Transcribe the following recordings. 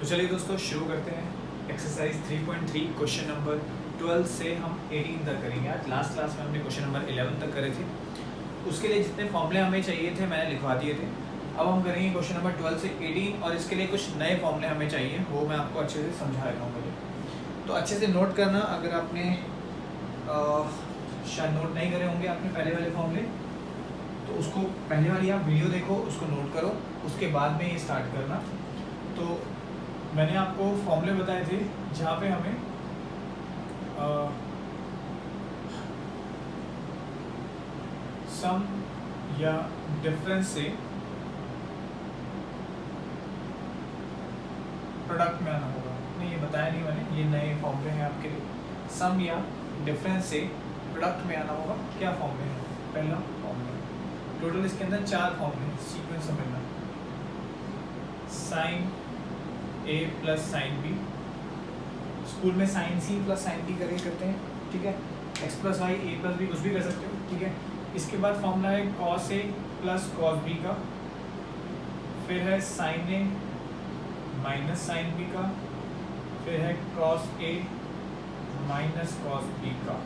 तो चलिए दोस्तों शुरू करते हैं। एक्सरसाइज 3.3 क्वेश्चन नंबर 12 से हम 18 तक करेंगे। आज लास्ट क्लास में हमने क्वेश्चन नंबर 11 तक करे थे। उसके लिए जितने फॉर्मूले हमें चाहिए थे मैंने लिखवा दिए थे। अब हम करेंगे क्वेश्चन नंबर 12 से 18 और इसके लिए कुछ नए फॉर्मूले हमें चाहिए, वो मैं आपको अच्छे से समझा देता हूँ। मुझे तो अच्छे से नोट करना, अगर आपने शायद नोट नहीं करे होंगे आपने पहले वाले फॉर्मूले, तो उसको पहले वाली आप वीडियो देखो, उसको नोट करो, उसके बाद में ये स्टार्ट करना। तो मैंने आपको फॉर्मूले बताए थे जहाँ पे हमें सम या डिफरेंस से प्रोडक्ट में आना होगा। नहीं, ये बताया नहीं मैंने, ये नए फॉर्मूले हैं आपके लिए। सम या डिफरेंस से प्रोडक्ट में आना होगा। क्या फॉर्मूले हैं? पहला फॉर्मूला, टोटल इसके अंदर 4 फॉर्मूले, सीक्वेंस समझना। Sine A plus sine B, school में sine C plus sine B करते हैं, ठीक है। X plus Y, A plus B, कुछ भी कर सकते हो, ठीक है। इसके बाद फॉर्मूला है cos A plus cos B का, फिर है साइन ए माइनस साइन बी का, फिर है cos A minus cos B का,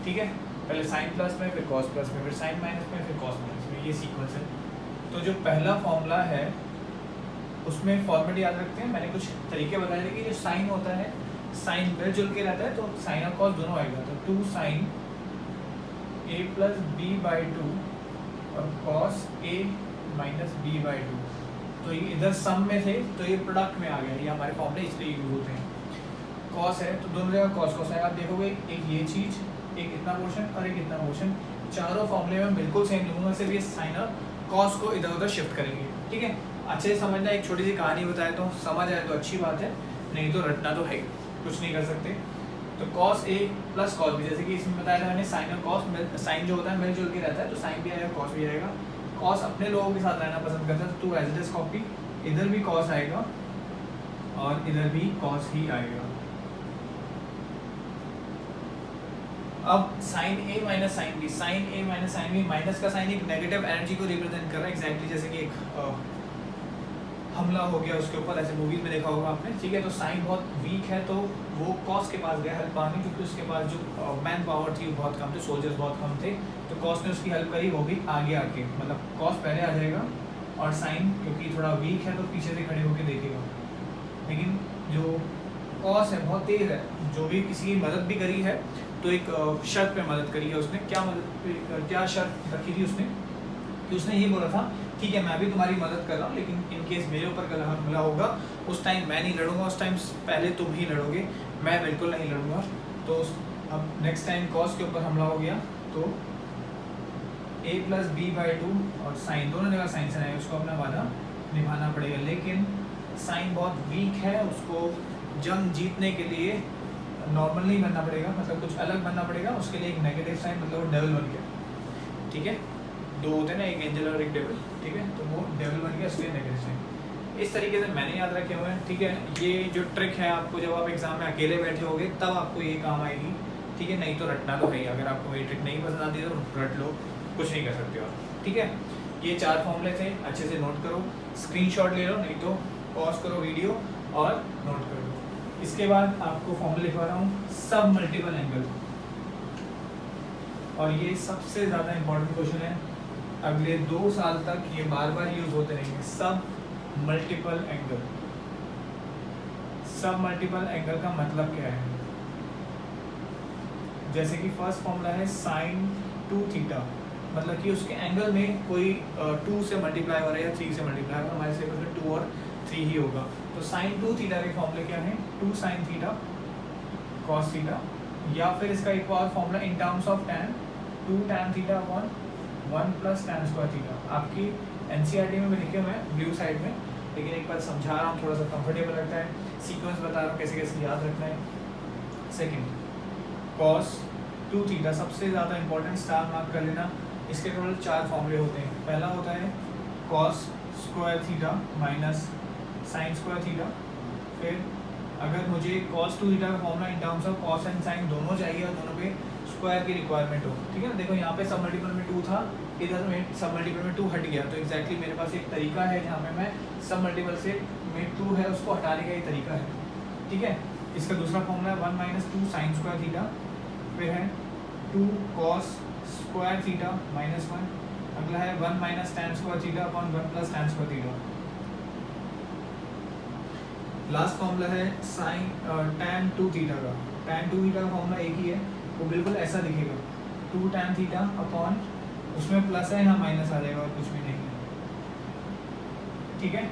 ठीक है। पहले साइन प्लस में, फिर कॉस प्लस में, फिर साइन माइनस में, फिर कॉस माइनस में, ये सीक्वेंस है। तो जो पहला फॉर्मूला है उसमें फॉर्मेट याद रखते हैं। मैंने कुछ तरीके बताए थे कि जो साइन होता है, साइन मिलजुल के रहता है, तो साइन और कॉस दोनों आएगा। तो 2 sine A plus B by 2 और cos A minus B by 2, तो ये इधर सम में थे तो ये प्रोडक्ट में आ गया। ये हमारे फॉर्मूले इसलिए यूज होते हैं। कॉस है तो दोनों जगह कॉस कॉस है। आप देखोगे एक ये चीज़, एक इतना पोर्शन और एक इतना पोर्शन, चारों फॉर्मूले में बिल्कुल सेम लूँगा, सिर्फ ये साइन और कॉस को इधर उधर शिफ्ट करेंगे, ठीक है। अच्छे से समझना। एक छोटी सी कहानी बताए तो समझ आए तो अच्छी बात है, नहीं तो रटना तो है, कुछ नहीं कर सकते। तो cos A plus cos B, जैसे कि इसमें बताया था मैंने, साइन और कॉस, साइन जो होता है मिलजुल के रहता है, तो साइन भी आएगा कॉस भी आएगा। कॉस अपने लोगों के साथ रहना पसंद करता है, तो एज इट इज कॉपी, इधर भी कॉस आएगा और इधर भी कॉस ही आएगा। अब साइन ए माइनस साइन बी, साइन ए माइनस साइन बी, माइनस का साइन एक नेगेटिव एनर्जी को रिप्रेजेंट कर रहा है, एग्जैक्टली जैसे कि एक हमला हो गया उसके ऊपर, ऐसे मूवीज में देखा होगा आपने, ठीक है। तो साइन बहुत वीक है तो वो कॉस के पास गया हेल्प पाने, क्योंकि उसके पास जो मैन पावर थी वो बहुत कम थे, सोल्जर्स बहुत कम थे, तो कॉस ने उसकी हेल्प करी, वो भी आगे आके, मतलब कॉस पहले आ जाएगा और साइन क्योंकि थोड़ा वीक है तो पीछे से खड़े होकर देखेगा। लेकिन जो कॉस है बहुत तेज है, जो भी किसी की मदद भी करी है तो एक शर्त पे मदद करी है उसने। क्या शर्त रखी थी उसने? कि उसने ये बोला था, ठीक है मैं भी तुम्हारी मदद कर रहा हूँ, लेकिन इन केस मेरे ऊपर कल हमला होगा उस टाइम मैं नहीं लड़ूंगा, उस टाइम पहले तुम ही लड़ोगे, मैं बिल्कुल नहीं लड़ूंगा। तो अब नेक्स्ट टाइम कॉस के ऊपर हमला हो गया तो ए प्लस बी बाई 2 और साइन, दोनों जगह साइन से आएगा, उसको अपना वादा निभाना पड़ेगा। लेकिन साइन बहुत वीक है, उसको जंग जीतने के लिए नॉर्मल नहीं बनना पड़ेगा, मतलब कुछ अलग बनना पड़ेगा। उसके लिए एक नेगेटिव साइन, मतलब वो डेविल बन गया, ठीक है। दो होते हैं ना, एक एंजल और एक डेविल, ठीक है। तो वो डेविल बन गया, इसलिए नेगेटिव साइन। इस तरीके से मैंने याद रखे हुए हैं, ठीक है। ये जो ट्रिक है आपको जब आप एग्जाम में अकेले बैठे होगे तब आपको ये काम आएगी, ठीक है। नहीं तो रटना तो है ही। अगर आपको ये ट्रिक नहीं पसंद आती तो रट लो, कुछ नहीं कर सकते हो, ठीक है। ये 4 फॉर्मूले थे, अच्छे से नोट करो, स्क्रीनशॉट ले लो, नहीं तो पॉज करो वीडियो और नोट कर लो। इसके बाद आपको फॉर्मूला लिखवा रहा हूँ, सब मल्टीपल एंगल, और ये सबसे ज़्यादा इंपॉर्टेंट क्वेश्चन है, अगले 2 साल तक ये बार बार यूज होते रहेंगे। सब मल्टीपल एंगल, सब मल्टीपल एंगल का मतलब क्या है? जैसे कि फर्स्ट फॉर्मूला है साइन 2 थीटा, मतलब कि उसके एंगल में कोई 2 से मल्टीप्लाई हो रहा है या 3 से मल्टीप्लाई हो रहा है, हमारे सिलेबस में 2 और 3 ही होगा। तो साइन 2 थीटा के फॉर्मूले क्या है? 2 साइन थीटा कॉस थीटा, या फिर इसका एक और formula in terms of tan, 2 tan theta upon 1 plus tan square theta. आपकी एनसीईआरटी में भी लिखे हुए हैं ब्लू साइड में, लेकिन एक बार समझा रहा हूँ, थोड़ा सा कंफर्टेबल लगता है, सीक्वेंस बता रहा हूँ कैसे कैसे याद रखना है। सेकंड, कॉस 2 थीटा, सबसे ज़्यादा इंपॉर्टेंट, स्टार मार्क कर लेना। इसके टोटल 4 फॉर्मूले होते हैं। पहला होता है cos square theta minus sine square theta. फिर अगर मुझे कॉस 2 थीटा का formula in terms of cos and sine दोनों चाहिए और दोनों पे स्क्वायर की रिक्वायरमेंट हो, ठीक है ना। देखो यहाँ पे सब मल्टीपल में 2 था, इधर में सब मल्टीपल में 2 हट गया, तो एग्जैक्टली मेरे पास एक तरीका है जहाँ पे मैं सब मल्टीपल से में 2 है उसको हटाने का ही तरीका है, ठीक है। इसका दूसरा फॉर्मूला है 1 - 2 sin स्क्वायर थीटा, फिर है 2 cos स्क्वायर थीटा -1, अगला है 1 - tan square theta upon 1 + tan square theta. Last formula है sin tan 2 थीटा का। tan 2 थीटा का फॉर्मूला एक ही है, वो बिल्कुल ऐसा दिखेगा 2 tan थीटा अपॉन, उसमें प्लस है यहाँ माइनस आ जाएगा और कुछ भी नहीं है, ठीक है।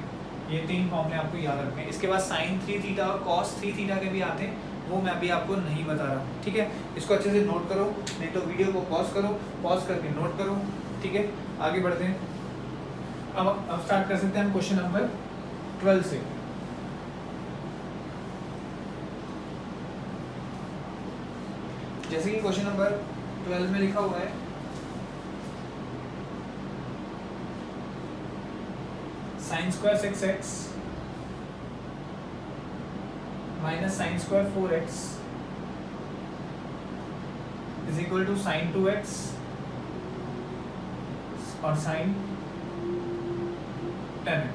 ये 3 फॉर्मूले आपको याद रखने हैं। इसके बाद sin 3 थीटा और cos 3 थीटा के भी आते हैं, वो मैं अभी आपको नहीं बता रहा, ठीक है। इसको अच्छे से नोट करो, नहीं तो वीडियो को पॉज करो, पॉज करके नोट करो, ठीक है। आगे बढ़ते हैं। अब स्टार्ट कर सकते हैं हम क्वेश्चन नंबर 12 से। जैसे कि क्वेश्चन नंबर 12 में लिखा हुआ है sin square 6x minus sin square 4x is equal to sin 2x और sin 10x।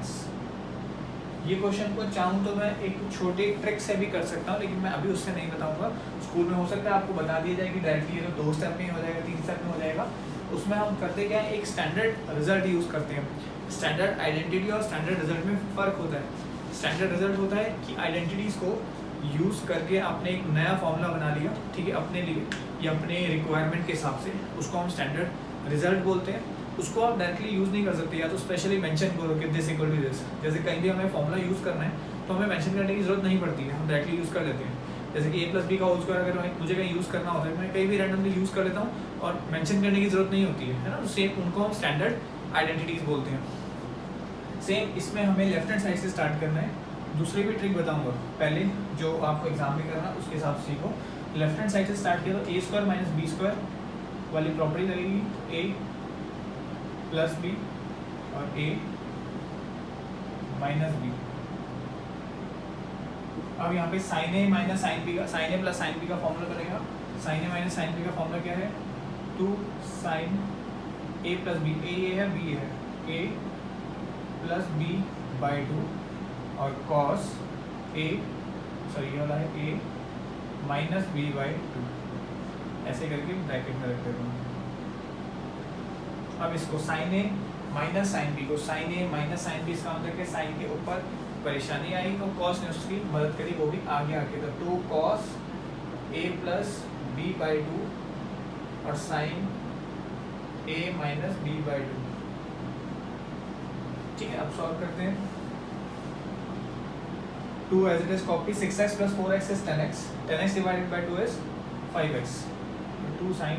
ये क्वेश्चन को चाहूँ तो मैं एक छोटी ट्रिक से भी कर सकता हूँ, लेकिन मैं अभी उससे नहीं बताऊंगा। स्कूल में हो सकता है आपको बता दिया जाए कि डायरेक्टली ये तो 2 स्टेप में हो जाएगा, 3 स्टेप में हो जाएगा। उसमें हम करते क्या है, एक स्टैंडर्ड रिजल्ट यूज़ करते हैं। स्टैंडर्ड आइडेंटिटी और स्टैंडर्ड रिजल्ट में फ़र्क होता है। स्टैंडर्ड रिजल्ट होता है कि आइडेंटिटीज़ को यूज़ करके आपने एक नया फॉर्मूला बना लिया, ठीक है, अपने लिए या अपने रिक्वायरमेंट के हिसाब से, उसको हम स्टैंडर्ड रिजल्ट बोलते हैं। उसको आप डायरेक्टली यूज़ नहीं कर सकते, या तो स्पेशली मेंशन करो कि दिस इक्वल टू दिस। जैसे कहीं भी हमें फॉर्मूला यूज़ करना है तो हमें मेंशन करने की ज़रूरत नहीं पड़ती है, हम डायरेक्टली यूज़ कर लेते हैं। जैसे कि a + b का होल स्क्वायर अगर मुझे कहीं यूज़ करना होता है, मैं कहीं भी रैंडमली यूज़ कर लेता हूँ और मेंशन करने की ज़रूरत नहीं होती है ना। सेम उनको हम स्टैंडर्ड आइडेंटिटीज़ बोलते हैं। सेम इसमें हमें लेफ्ट हैंड साइड से स्टार्ट करना है। दूसरी भी ट्रिक बताऊँगा, पहले जो आपको एग्जाम में करना उसके हिसाब से सीखो। लेफ्ट हैंड साइड से स्टार्ट किया तो a² - b² वाली प्रॉपर्टी लगेगी, a + b और a - b। अब यहाँ पे sin a - sin b का, sin a + sin b का फॉर्मूला बनेगा। sin a - sin b का फॉर्मूला क्या है, 2 sin a + b, a ये है, b ये है, a + b/2 और cos a, सॉरी ये वाला है a - b/2, ऐसे करके ब्रैकेट में रख देता हूँ। अब इसको sin a - sin b को, sin a - sin b इसका मतलब है sin के ऊपर परेशानी आई तो cos ने उसकी मदद करी, वो भी आगे आके, तो 2 cos a + b/2 और sin a - b/2, ठीक है। अब सॉल्व करते हैं। 2 as it is copy, 6x + 4x is 10x, 10x / 2 is 5x, 2 sin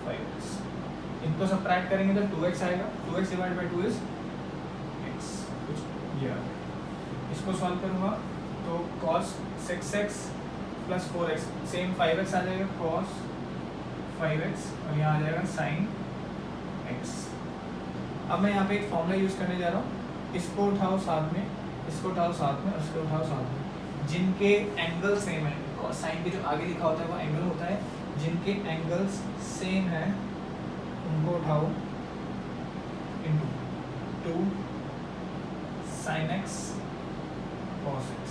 5x। इनको सबट्रैक्ट करेंगे तो 2x आएगा, 2x / 2 is x, कुछ ये। इसको सॉल्व करूँगा तो cos 6x + 4x, same 5x आ जाएगा, cos 5x और यहाँ आ जाएगा sin x। अब मैं यहाँ पे एक फॉर्मूला यूज़ करने जा रहा हूँ, इसको उठाओ साथ में, इसको उठाओ साथ में और इसको उठाओ साथ में। जिनके एंगल सेम है, साइन के जो आगे लिखा होता है वो एंगल होता है, जिनके एंगल्स सेम है उनको उठाओ into 2 sin x cos x।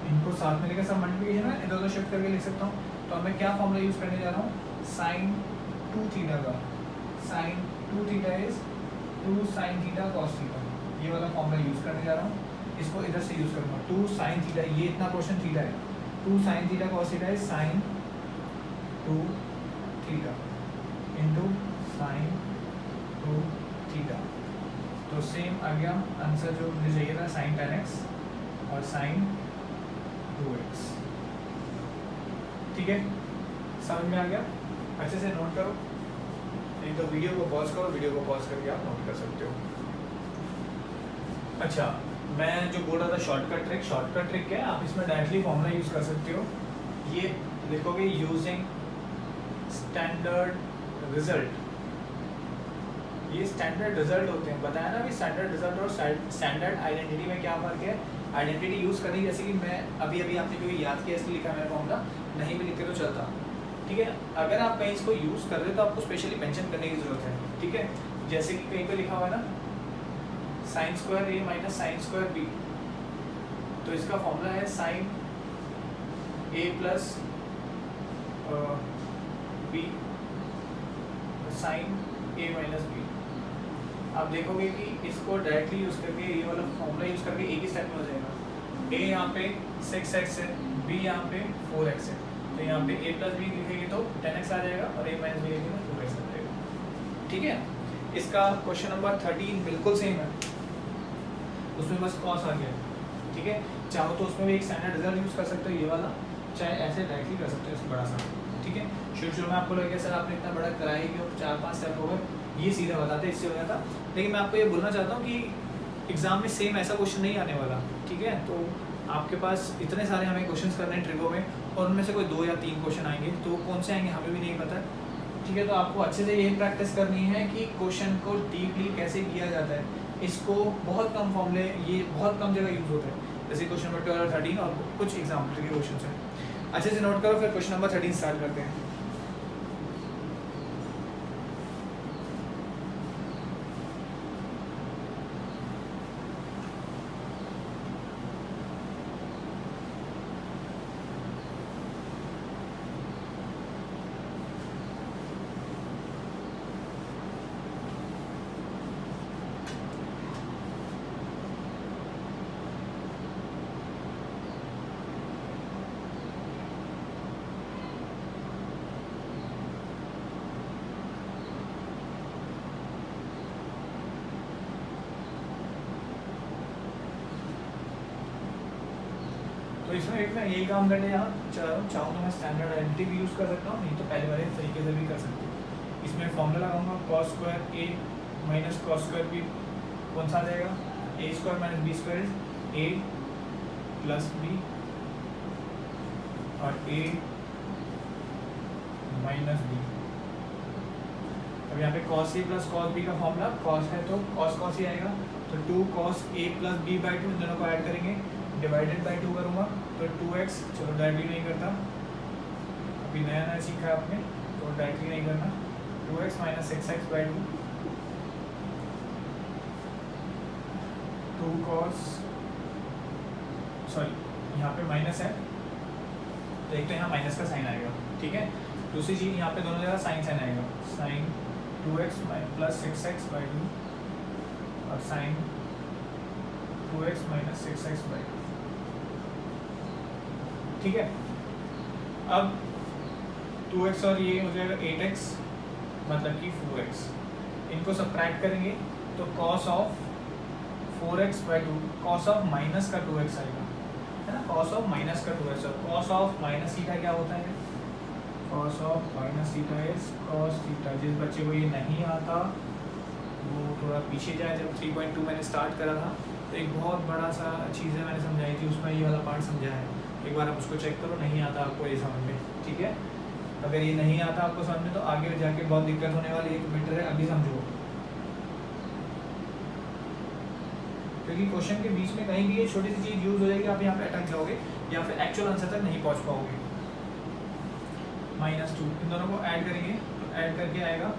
इनको साथ में लेकर सब मल्टीप्लिकेशन है, इधर उधर शिफ्ट करके लिख सकता हूँ। तो अब मैं क्या फॉर्मूला यूज़ करने जा रहा हूँ, sin 2 थीटा का, sin 2 theta is 2 sin theta cos theta, ये वाला फॉर्मूला यूज़ करने जा रहा हूँ। इसको इधर से यूज़ करूँगा, 2 sin थीटा, ये इतना क्वेश्चन थीटा है, 2 sin theta cos theta is sin 2 theta into sin 2 theta. तो सेम आ गया आंसर जो मुझे चाहिए था, sin 10x और sin 2x, ठीक है। समझ में आ गया, अच्छे से नोट करो, नहीं तो वीडियो को पॉज करो, वीडियो को पॉज करके आप नोट कर सकते हो। अच्छा, मैं जो बोल रहा था शॉर्टकट ट्रिक क्या है, आप इसमें डायरेक्टली फॉर्मूला यूज़ कर सकते हो। ये लिखोगे यूजिंग स्टैंडर्ड रिजल्ट, ये स्टैंडर्ड रिजल्ट होते हैं, बताया ना अभी स्टैंडर्ड रिजल्ट और स्टैंडर्ड आइडेंटिटी में क्या फ़र्क है। आइडेंटिटी यूज़ करनी, जैसे कि मैं अभी आपने क्योंकि याद किया इसलिए लिखा मेरा फॉर्मूला, नहीं भी लिखते तो चलता, ठीक है। अगर आप कहीं इसको यूज़ कर रहे हो तो आपको स्पेशली मेंशन करने की ज़रूरत है। ठीक है, जैसे कि कहीं पे लिखा हुआ है ना sine square A minus sine square B, तो इसका फॉर्मूला है sine A plus B sign A minus B. आप देखोगे कि इसको डायरेक्टली यूज़ करके ये वाला फॉर्मूला यूज़ करके एक ही स्टेप में हो जाएगा। ए यहाँ पे 6x है, बी यहाँ पे 4x है, तो यहाँ पे a प्लस बी लिखेंगे तो 10x आ जाएगा और a माइनस बी लिखेंगे तो 4x आ जाएगा। ठीक है, इसका क्वेश्चन नंबर 13 बिल्कुल सेम है, उसमें बस कॉस आ गया। ठीक है, चाहो तो उसमें भी एक स्टैंडर्ड रिजल्ट यूज़ कर सकते हो ये वाला, चाहे ऐसे डायरेक्टली कर सकते हो इसको बड़ा सा। ठीक है, शुरू में आपको लगेगा सर आपने इतना बड़ा कराया कि 4-5 स्टेप हो गए, ये सीधा बताते इससे हो जाता, लेकिन मैं आपको ये बोलना चाहता हूँ कि एग्जाम में सेम ऐसा क्वेश्चन नहीं आने वाला। ठीक है, तो आपके पास इतने सारे हमें क्वेश्चंस करने हैं ट्रिगो में, और उनमें से कोई 2 या 3 क्वेश्चन आएंगे, तो कौन से आएंगे हमें भी नहीं पता। ठीक है, तो आपको अच्छे से यही प्रैक्टिस करनी है कि क्वेश्चन को डीपली कैसे किया जाता है। इसको बहुत कम फॉर्मूले, ये बहुत कम जगह यूज़ होता है, जैसे क्वेश्चन नंबर 12 और 13 और कुछ एग्जाम्पल के क्वेश्चन हैं। अच्छे से नोट करो, फिर क्वेश्चन नंबर 13 स्टार्ट करते हैं। तो इसमें एक मैं यही काम करने चाहूँ तो मैं स्टैंडर्ड आइडेंटिटी भी यूज़ कर सकता हूँ, नहीं तो पहले वाले तरीके से भी कर सकते हूँ। इसमें फॉर्मूला लगाऊंगा cos square A minus cos square B, कौन सा आ जाएगा, A square minus B square is A plus B और ए माइनस बी। अब यहाँ पे cos A plus cos B का फॉर्मूला कॉस है तो कॉस कॉस ही आएगा, तो 2 cos A plus B by 2 इन दोनों को ऐड करेंगे, डिवाइडेड बाई 2 करूँगा तो 2x, चलो डायरेक्टली नहीं करता, अभी नया नया सीखा है आपने तो डायरेक्टली नहीं करना, 2x minus 6x by 2, 2 cos, sorry यहाँ पे माइनस है तो एक तो यहाँ माइनस का साइन आएगा। ठीक है, दूसरी चीज़ यहाँ पे दोनों जगह साइन साइन आएगा, sine 2x plus 6x by 2 और sign 2x minus 6x by 2। ठीक है, अब 2x और ये हो जाएगा 8x मतलब कि 4x, इनको सब्ट्रैक्ट करेंगे तो cos of 4x by 2, cos of minus का 2x आएगा, है ना, cos ऑफ माइनस का 2x, और cos ऑफ माइनस थीटा क्या होता है, cos of minus theta is cos theta. जिस बच्चे को ये नहीं आता वो थोड़ा पीछे जाए, जब 3.2 मैंने स्टार्ट करा था तो एक बहुत बड़ा सा चीज़ें मैंने समझाई थी, उसमें ये वाला पार्ट समझाया है, एक बार आप उसको चेक करो, नहीं आता आपको ये समझ में। ठीक है, अगर ये नहीं आता आपको समझ में तो आगे जाके बहुत दिक्कत होने वाली है, तो बेटर है अभी समझो, क्योंकि क्वेश्चन के बीच में कहीं भी ये छोटी सी चीज़ यूज़ हो जाएगी, आप यहाँ पे अटक जाओगे या फिर एक्चुअल आंसर तक नहीं पहुँच पाओगे। -2 इन दोनों को ऐड करेंगे तो ऐड करके आएगा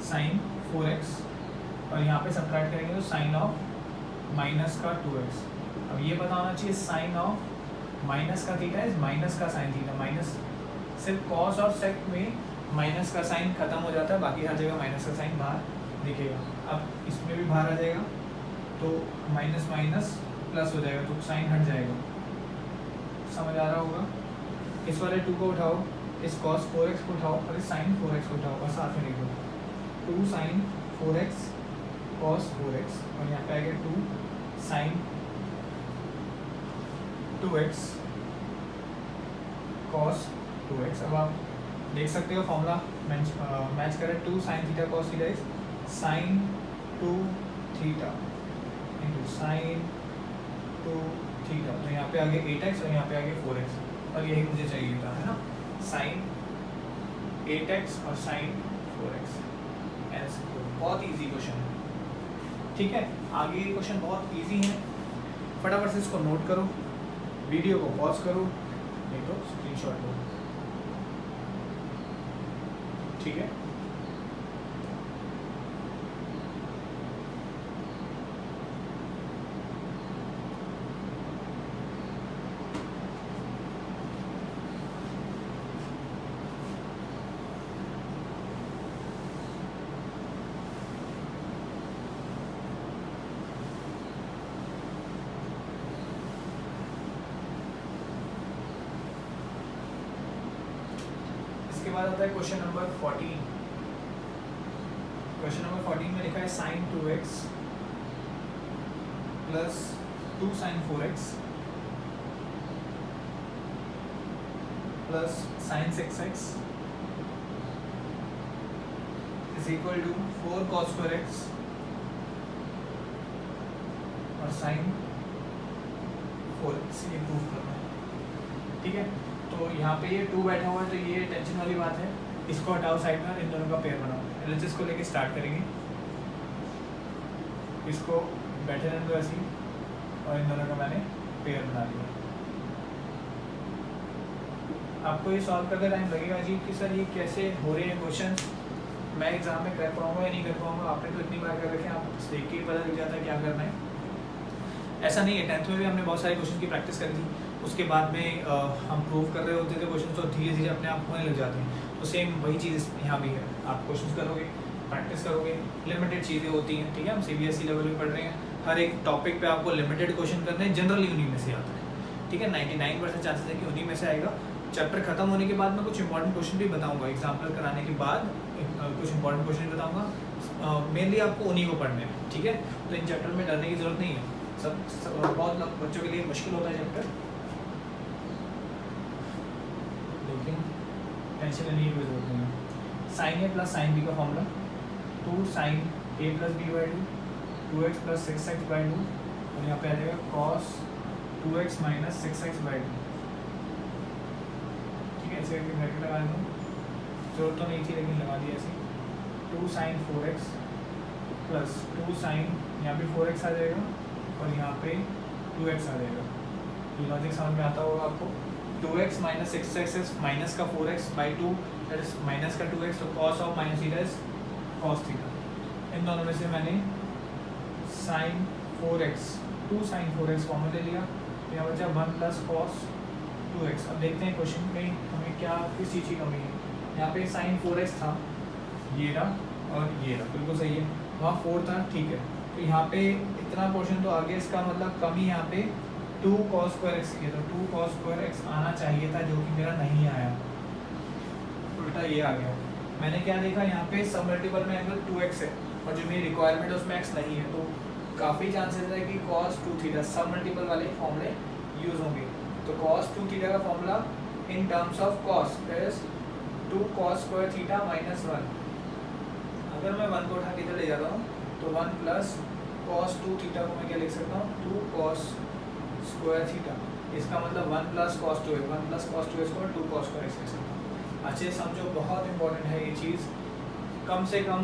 साइन 4x, और यहाँ पे सब्ट्रैक्ट करेंगे तो साइन ऑफ माइनस का 2x। अब ये पता होना चाहिए साइन ऑफ माइनस का थीटा इज माइनस का साइन थीटा, माइनस सिर्फ कॉस और सेक में माइनस का साइन खत्म हो जाता है, बाकी हर जगह माइनस का साइन बाहर दिखेगा। अब इसमें भी बाहर आ जाएगा तो माइनस माइनस प्लस हो जाएगा तो साइन हट जाएगा, समझ आ रहा होगा। इस वाले 2 को उठाओ, इस cos 4x को उठाओ और इस sin 4x को उठाओ और साथ में लिख दो 2 sin 4x cos 4x, और यहाँ पे आ गया 2 sin 2x cos 2x। अब आप देख सकते हो फॉर्मूला मैच करें, 2 sin theta cos theta is sin 2 theta into sin 2 theta, तो यहाँ पे आगे 8x और यहाँ पे आगे 4x, और यही मुझे चाहिए था, है ना, sin 8x और sin 4x। बहुत इजी क्वेश्चन है। ठीक है, आगे क्वेश्चन बहुत इजी है, फटाफट से इसको नोट करो, वीडियो को पॉज करो, नहीं तो स्क्रीनशॉट लो। ठीक है, बाद आता है क्वेश्चन नंबर 14। क्वेश्चन नंबर 14 में लिखा है sin 2x plus 2 sin 4x plus sin 6x is equal to 4 cos square x और sin 4x ये प्रूव करना है। ठीक है, तो यहाँ पे ये 2 बैठा हुआ है, तो ये टेंशन वाली बात है, इसको हटाओ साइड में और इन दोनों का पेयर बनाओ। एलएचएस को लेके स्टार्ट करेंगे, इसको बैठे रहने दो ऐसे ही, और इन दोनों का मैंने पेयर बना लिया। आपको ये सॉल्व करते टाइम लगेगा जी कि सर ये कैसे हो रहे हैं क्वेश्चन, मैं एग्जाम में कर पाऊंगा या नहीं कर पाऊंगा। आपने तो इतनी बार कर रखे हैं, आप देख के ही पता लग जाता है क्या करना है। ऐसा नहीं है, 10th में भी हमने बहुत सारे क्वेश्चन की प्रैक्टिस करी थी, उसके बाद में हम प्रूव कर रहे होते थे क्वेश्चन, तो धीरे धीरे अपने आप होने लग जाते हैं। तो सेम वही चीज़ यहाँ भी है, आप क्वेश्चन करोगे, प्रैक्टिस करोगे, लिमिटेड चीज़ें होती हैं। ठीक है, हम CBSE लेवल में पढ़ रहे हैं, हर एक टॉपिक पे आपको लिमिटेड क्वेश्चन करने हैं, जनरली उन्हीं में से आता है। ठीक है, 99% चांसेस है कि उन्हीं में से आएगा। चैप्टर खत्म होने के बाद मैं कुछ इंपॉर्टेंट क्वेश्चन भी बताऊंगा, एग्जाम्पल कराने के बाद कुछ इंपॉर्टेंट क्वेश्चन बताऊंगा, मेनली आपको उन्हीं को पढ़ने हैं। ठीक है, तो इन चैप्टर में डरने की जरूरत नहीं है, सब बहुत बच्चों के लिए मुश्किल होता है चैप्टर, लेकिन टेंशन लेने की कोई जरूरत नहीं है। Sine A plus sine B का formula 2 sin a plus B by 2x plus 6x by 2, और यहाँ पे आ जाएगा cos 2x minus 6x by 2। ठीक है, ऐसे ब्रैकेट लगा दूँ, जरूरत तो नहीं थी लेकिन लगा दिया ऐसे। 2 sin 4x प्लस 2 sin, यहाँ पे 4x आ जाएगा और यहाँ पे 2x आ जाएगा। ये लॉजिक समझ में आता होगा आपको। 2x माइनस 6x माइनस का 4x by 2, that is minus का 2x, तो cos of minus theta is cos theta. इन दोनों में से मैंने sin 4x 2 sin 4x common ले लिया, यहाँ बचा 1 प्लस cos 2x। अब देखते हैं क्वेश्चन में हमें क्या किस चीज़ की कमी है। यहाँ पे sin 4x था, ये रहा और ये रहा, बिल्कुल सही है, वहाँ 4 था, ठीक है। तो यहाँ पे इतना पोर्शन तो आगे, इसका मतलब कमी यहाँ पे 2 cos स्क्वायर x की, तो 2 cos स्क्वायर x आना चाहिए था, जो कि मेरा नहीं आया, उल्टा ये आ गया। मैंने क्या देखा, यहाँ पे सब मल्टीपल में एंगल 2x है और जो मेरी रिक्वायरमेंट है उसमें x नहीं है, तो काफ़ी चांसेस है कि cos 2 थीटा सब मल्टीपल वाले फॉर्मूले यूज़ होंगे। तो cos 2 थीटा का formula in terms of cos is 2 cos square theta minus 1। अगर मैं 1 को उठा के इधर ले जाता हूँ तो 1 प्लस cos 2 थीटा को मैं क्या लिख सकता हूँ, 2 cos स्क्वायर थीटा। इसका मतलब 1 plus cos 2x, 1 plus cos 2x को मैं 2 cos स्क्वायर x लिख सकता हूँ। अच्छे समझो, बहुत इंपॉर्टेंट है ये चीज़। कम से कम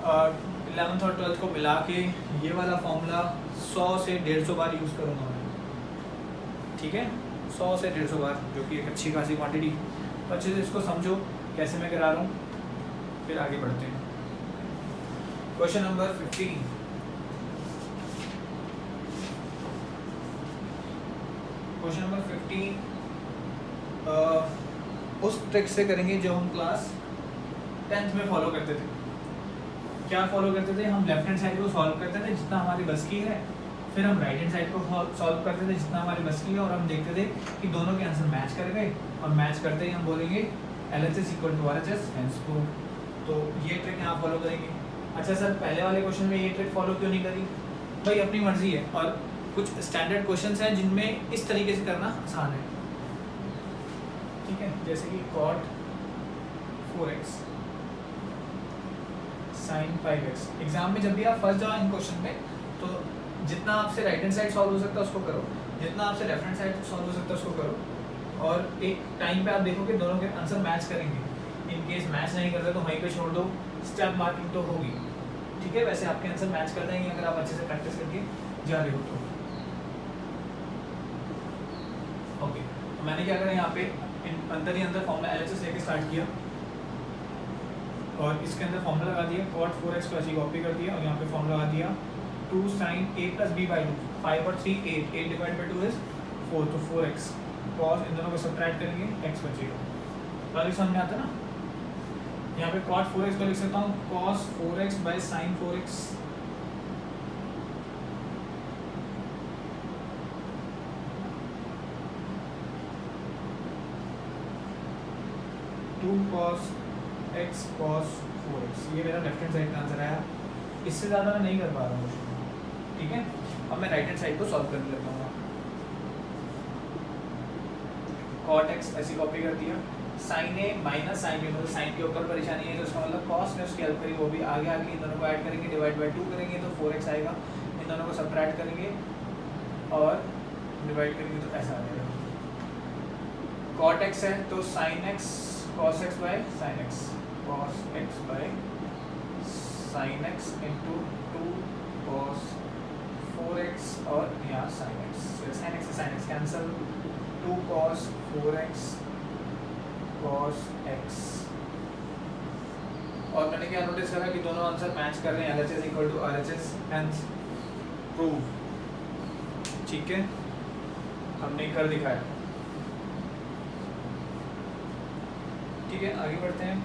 11th और 12th को मिला के ये वाला फॉर्मूला 100 से 150 बार यूज़ करूँगा मैं। ठीक है, 100 से 150 बार, जो कि एक अच्छी खासी क्वांटिटी। तो अच्छे से इसको समझो कैसे मैं करा रहा हूँ, फिर आगे बढ़ते हैं। Question number 15। क्वेश्चन नंबर 15 उस ट्रिक से करेंगे जो हम क्लास 10th में फॉलो करते थे। क्या फॉलो करते थे, हम लेफ्ट हैंड साइड को सॉल्व करते थे जितना हमारी बस की है, फिर हम राइट हैंड साइड को सॉल्व करते थे जितना हमारी बस की है, और हम देखते थे कि दोनों के आंसर मैच कर गए, और मैच करते ही हम बोलेंगे LHS equal to RHS hence prove. तो ये ट्रिक यहाँ फॉलो करेंगे। अच्छा सर, पहले वाले क्वेश्चन में ये ट्रिक फॉलो क्यों नहीं करी? भाई अपनी मर्जी है, और कुछ स्टैंडर्ड क्वेश्चंस हैं जिनमें इस तरीके से करना आसान है। ठीक है, जैसे कि cot 4x sin 5x। Exam में जब भी आप फंस जाओ इन क्वेश्चन में, तो जितना आपसे राइट हैंड साइड सॉल्व हो सकता है उसको करो, जितना आपसे लेफ्ट हैंड साइड सॉल्व हो सकता है उसको करो, और एक टाइम पे आप देखो कि दोनों के आंसर मैच करेंगे। इन केस मैच नहीं करते तो वहीं पे छोड़ दो, स्टेप मार्किंग तो होगी। ठीक है, वैसे आपके आंसर मैच कर देंगे अगर आप अच्छे से प्रैक्टिस करके जा रहे हो तो। ओके, तो मैंने क्या करा, यहाँ पे अंदर ही अंदर फॉर्मूला LHS लेके स्टार्ट किया, और इसके अंदर फॉर्मूला लगा दिया, cot 4x को ऐसी कॉपी कर दिया, और यहाँ पे फॉर्मूला लगा दिया 2 sin a plus b by 2, 5 और 3 8, 8 डिवाइड बाई 2 इज 4, तो 4x। cos इन दोनों को सब्ट्रैक्ट करेंगे, x बचेगा। लॉजिक समझ में आता है ना? यहाँ पे cot 4x को लिख सकता हूँ cos 4x by sin 4x। 2 cos x cos 4x, ये मेरा लेफ्ट हैंड साइड का आंसर आया। इससे ज़्यादा मैं नहीं कर पा रहा हूँ, ठीक है। अब मैं राइट हैंड साइड को सॉल्व करने लगता हूँ। cot x ऐसी कॉपी कर दिया, sin a minus sine b, मतलब साइन के ऊपर परेशानी है तो उसका मतलब cos ने उसकी हेल्प करी, वो भी आगे आगे इन दोनों को ऐड करेंगे, डिवाइड बाय 2 करेंगे तो 4x आएगा, इन दोनों को सब्ट्रैक्ट करेंगे और डिवाइड करेंगे तो ऐसा आ जाएगा। cot x है तो sin x cos x by sin x, cos x by sin x into 2 cos 4x और यहाँ sin x, sin x से sin x cancel, 2 cos 4x cos x। और मैंने क्या नोटिस करा कि दोनों आंसर मैच कर रहे हैं, LHS equal to RHS, hence prove, ठीक है, हमने कर दिखाया। ठीक है, आगे बढ़ते हैं।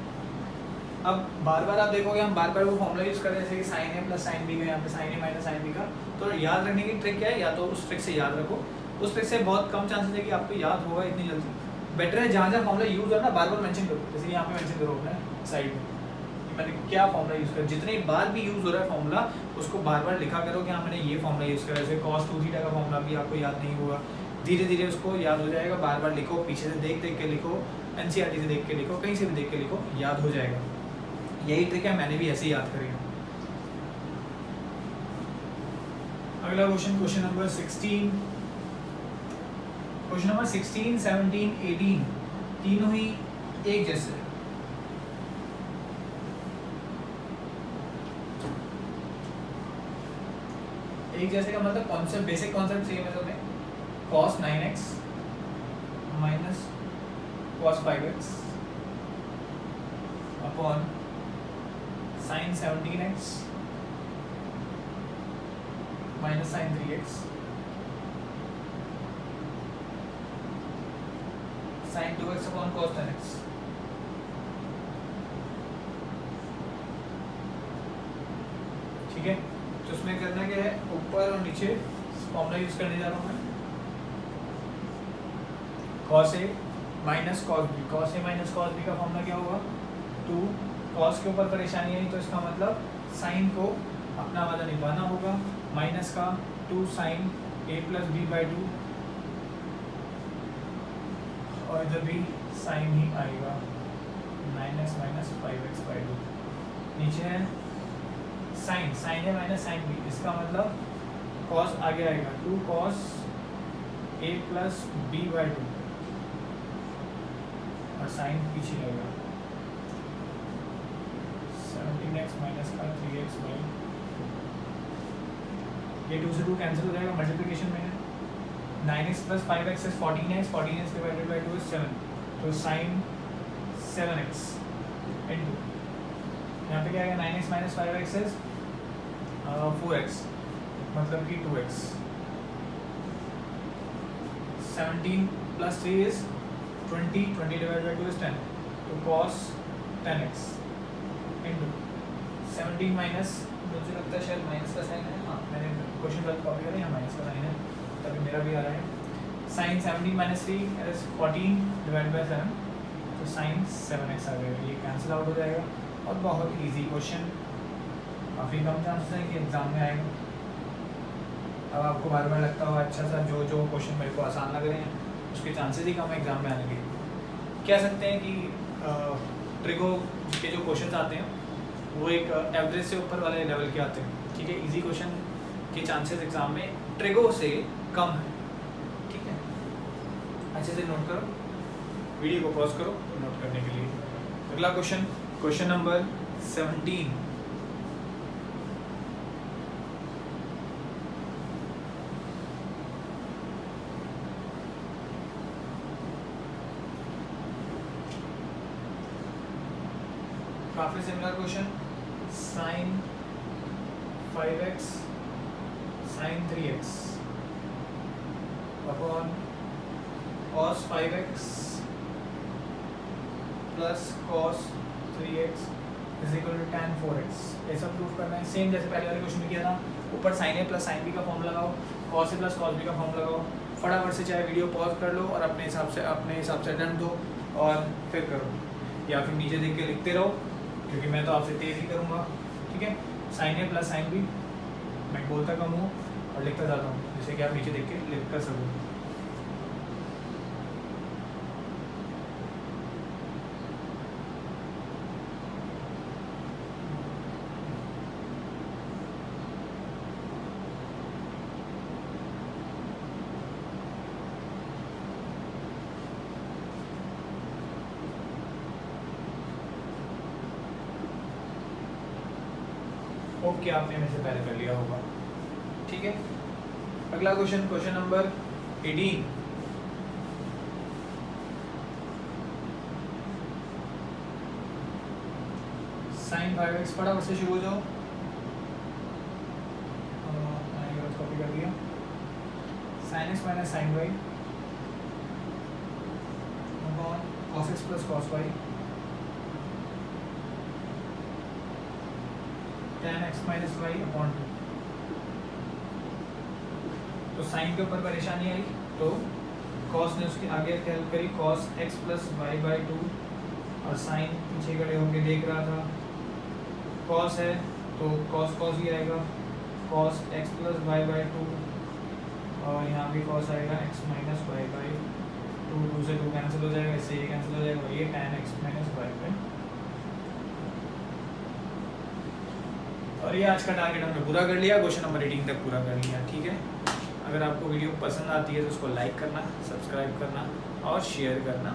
अब बार बार आप देखोगे हम बार बार वो फॉर्मूला यूज़ कर रहे हैं, जैसे कि sin a plus sin b का, यहाँ पे sin a minus sin b का। तो याद रखने की ट्रिक क्या है, या तो उस ट्रिक से याद रखो, उस ट्रिक से बहुत कम चांसेस है कि आपको याद होगा इतनी जल्दी। बेटर है जहाँ जहाँ फॉर्मूला यूज़ हो ना बार बार मेंशन करो, जैसे यहाँ पे मेंशन करो अपने साइड में मैंने क्या फॉर्मूला यूज़ करा, जितनी बार भी यूज़ हो रहा है फॉर्मूला उसको बार बार लिखा करो कि हाँ मैंने ये फॉर्मूला यूज़ करा। जैसे cos 2 थीटा का फॉर्मूला भी आपको याद नहीं होगा, धीरे धीरे उसको याद हो जाएगा, बार बार लिखो, पीछे से देख देख के लिखो, NCERT से देख के लिखो, कहीं से भी देख के लिखो, याद हो जाएगा। यही ट्रिक है, मैंने भी ऐसे ही याद करी है। अगला question, question number 16, question number 16, 17, 18 तीनों ही एक जैसे हैं। एक जैसे का मतलब कॉन्सेप्ट, बेसिक कॉन्सेप्ट सेम है सब में। cos 9x minus cos 5x upon sin 17x minus sin 3x sin 2x upon cos 10x। ठीक है, तो उसमें करना क्या है, ऊपर और नीचे फॉर्मूला यूज करने जा रहा हूँ मैं। cos a minus cos b, cos a minus cos b का फॉर्मूला क्या होगा, 2 cos के ऊपर परेशानी है तो इसका मतलब sin को अपना वाला निभाना होगा, माइनस का 2 sin a plus b by 2 और इधर भी sin ही आएगा, माइनस माइनस 5x बाई 2, नीचे है sin, sin है माइनस sin b, इसका मतलब cos आगे आएगा 2 cos a plus b by 2 और sin पीछे आएगा 17x माइनस का 3x बाई, ये 2 से 2 कैंसिल हो जाएगा, मल्टीप्लिकेशन में है 9x plus 5x is 14x, 14x divided by 2 is 7, तो sin 7x इंटू यहाँ पे क्या आएगा 9x minus 5x is 4x मतलब कि 2x, 17 plus 3 is 20, 20 divided by 2 is 10, तो cos 10x इंटू 17 माइनस, मुझे लगता है शायद माइनस का साइन है, हाँ मैंने क्वेश्चन गलत कॉपी करा, यहाँ माइनस का साइन है तभी मेरा भी आ रहा है, sin 17 minus 3 is 14 divide by 7, तो sin 7x आ जाएगा, ये कैंसिल आउट हो जाएगा। और बहुत इजी क्वेश्चन, काफ़ी कम चांसेस है कि एग्ज़ाम में आएगा। अब आपको बार बार लगता होगा अच्छा सा जो जो क्वेश्चन मेरे को आसान लग रहे हैं उसके चांसेस ही कम है एग्ज़ाम में आने के। कह सकते हैं कि ट्रिगो के जो क्वेश्चन आते हैं वो एक एवरेज से ऊपर वाले लेवल के आते हैं, ठीक है। इजी क्वेश्चन के चांसेस एग्ज़ाम में ट्रिगो से कम है, ठीक है। अच्छे से नोट करो, वीडियो को पॉज करो नोट करने के लिए। अगला क्वेश्चन, क्वेश्चन नंबर 17, काफ़ी similar question, sin 5x sin 3x upon cos 5x plus cos 3x is equal to tan 4x, ऐसा प्रूफ करना है। सेम जैसे पहले वाले क्वेश्चन में किया था, ऊपर sin a plus sin b का फॉर्मूला लगाओ, cos a plus cos b का फॉर्मूला लगाओ, फटाफट से चाहे वीडियो पॉज कर लो और अपने हिसाब से डन दो और फिर करो। या फिर नीचे देख के लिखते रहो, क्योंकि मैं तो आपसे तेज़ ही करूँगा, ठीक है। Sine A plus sine B, मैं बोलता कम हूँ और लिखता जाता हूँ, जिससे कि आप नीचे देख के लिख कर सको। ओके, आपने मेरे से पहले कर लिया होगा, ठीक है। अगला question, question number 18। Sign 5x फटाफट से शुरू हो जाओ। मैंने कॉपी कर दिया। Sine x minus sine Y cos X plus cos Y tan x minus Y upon 2। तो साइन के ऊपर परेशानी आई तो कॉस ने उसके आगे हेल्प करी, cos x plus Y by 2, और साइन पीछे खड़े होकर देख रहा था, कॉस है तो कॉस कॉस ही आएगा, cos x plus Y by 2, और यहाँ भी कॉस आएगा x माइनस वाई बाई 2, 2 से 2 कैंसिल हो जाएगा, इससे ये कैंसिल हो जाएगा, ये tan x minus Y by. और ये आज का टारगेट हमने पूरा कर लिया, क्वेश्चन नंबर 18 तक पूरा कर लिया, ठीक है। अगर आपको वीडियो पसंद आती है तो उसको लाइक करना, सब्सक्राइब करना और शेयर करना,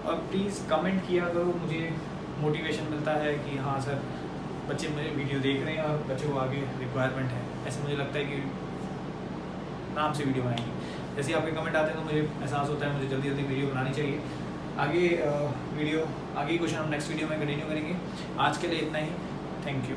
और प्लीज़ कमेंट किया करो, मुझे मोटिवेशन मिलता है कि हाँ सर बच्चे मेरे वीडियो देख रहे हैं और बच्चों को आगे रिक्वायरमेंट है, ऐसे मुझे लगता है कि नाम से वीडियो बनाएंगे। जैसे आपके कमेंट आते हैं तो मुझे एहसास होता है मुझे जल्दी जल्दी वीडियो बनानी चाहिए। आगे क्वेश्चन हम नेक्स्ट वीडियो में कंटिन्यू करेंगे। आज के लिए इतना ही, थैंक यू।